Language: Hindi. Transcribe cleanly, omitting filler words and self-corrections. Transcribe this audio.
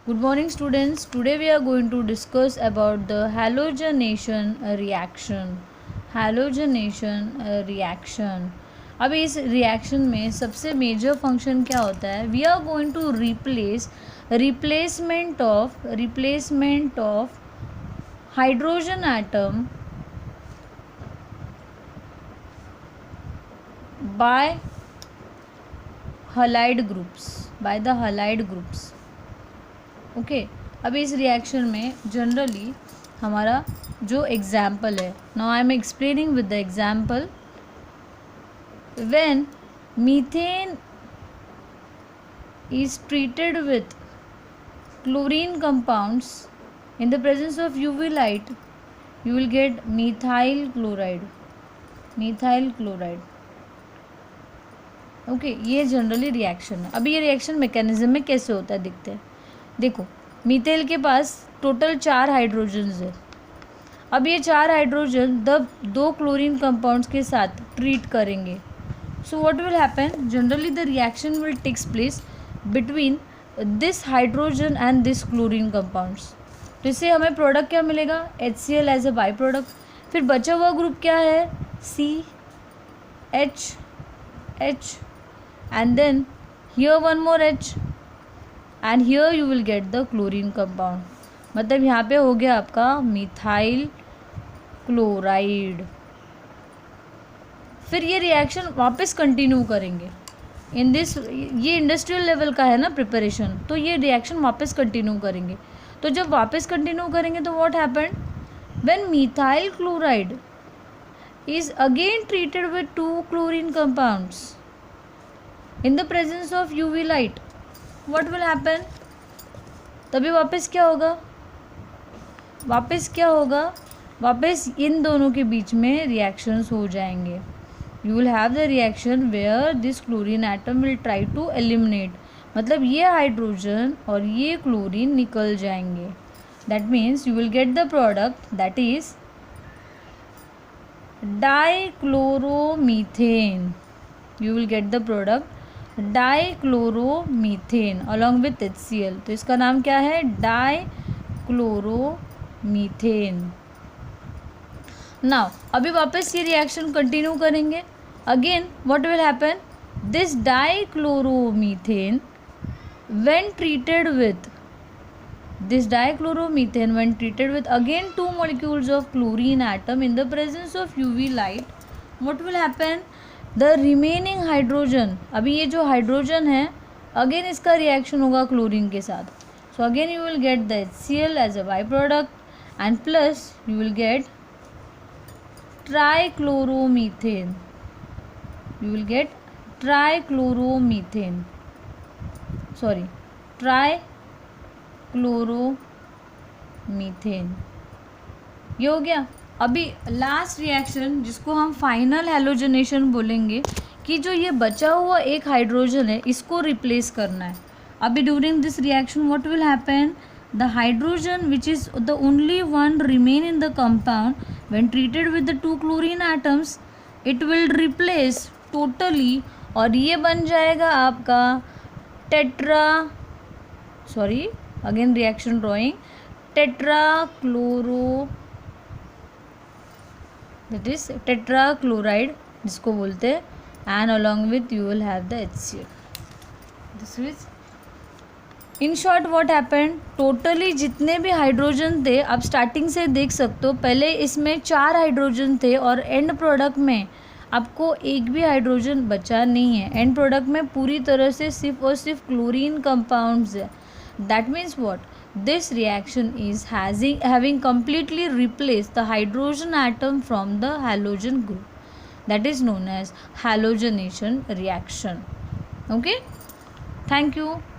Good morning students. Today we are going to discuss about the halogenation reaction. Halogenation reaction. अभी इस रिएक्शन में सबसे मेजर फंक्शन क्या होता है? We are going to replacement of hydrogen atom by halide groups. Okay अभी इस रिएक्शन में जनरली हमारा जो एग्जाम्पल है, now I am explaining with the example. When methane is treated with chlorine compounds in the presence of UV light, you will get methyl chloride. Okay ये जनरली रिएक्शन है. अभी ये रिएक्शन मैकेनिज्म में कैसे होता है दिखते हैं. देखो मीथेल के पास टोटल 4 हाइड्रोजन्स है. अब ये 4 हाइड्रोजन दो क्लोरीन कंपाउंड्स के साथ ट्रीट करेंगे. So what will happen, generally the reaction will takes place between this hydrogen and this chlorine compounds. तो इससे हमें प्रोडक्ट क्या मिलेगा, HCl as a by product. फिर बचा हुआ ग्रुप क्या है, CH and then here one more H and here you will get the chlorine compound. मतलब यहाँ पे हो गया आपका मिथाइल क्लोराइड. फिर ये रिएक्शन वापस कंटिन्यू करेंगे इन दिस, ये इंडस्ट्रियल लेवल का है ना प्रिपरेशन, तो ये रिएक्शन वापस कंटिन्यू करेंगे. तो जब वापस कंटिन्यू करेंगे तो what happened, when methyl chloride is again treated with 2 chlorine compounds in the presence of UV light, what will happen, तभी वापस क्या होगा, वापस इन दोनों के बीच में रिएक्शंस हो जाएंगे. you will have the reaction where this chlorine atom will try to eliminate, मतलब ये हाइड्रोजन और ये क्लोरीन निकल जाएंगे. that means you will get the product that is dichloromethane. You will get the product dichloromethane along with HCl. तो इसका नाम क्या है, डाइक्लोरोमीथेन. नाउ अभी वापस ये रिएक्शन कंटिन्यू करेंगे. Again what will happen, this dichloromethane when treated with again 2 molecules of chlorine atom in the presence of UV light, what will happen, the remaining hydrogen, अभी ये जो हाइड्रोजन है अगेन इसका रिएक्शन होगा क्लोरीन के साथ. so again you will get the HCl as a byproduct and plus you will get trichloromethane. ये हो गया. अभी लास्ट रिएक्शन जिसको हम फाइनल हैलोजनेशन बोलेंगे, कि जो ये बचा हुआ एक हाइड्रोजन है इसको रिप्लेस करना है. अभी during this reaction what will happen, the hydrogen which is the only one remain in the compound when treated with the 2 chlorine atoms, it will replace totally और ये बन जाएगा आपका रिएक्शन ड्राइंग टेट्राक्लोराइड जिसको बोलते हैं, and along with you will have the HCl. This is in short what happened, totally जितने भी हाइड्रोजन थे, आप स्टार्टिंग से देख सकते हो, पहले इसमें 4 हाइड्रोजन थे और एंड प्रोडक्ट में आपको एक भी हाइड्रोजन बचा नहीं है. एंड प्रोडक्ट में पूरी तरह से सिर्फ और सिर्फ क्लोरीन कंपाउंड्स है. That means what, this reaction is having completely replaced the hydrogen atom from the halogen group. That is known as halogenation reaction. Okay, thank you.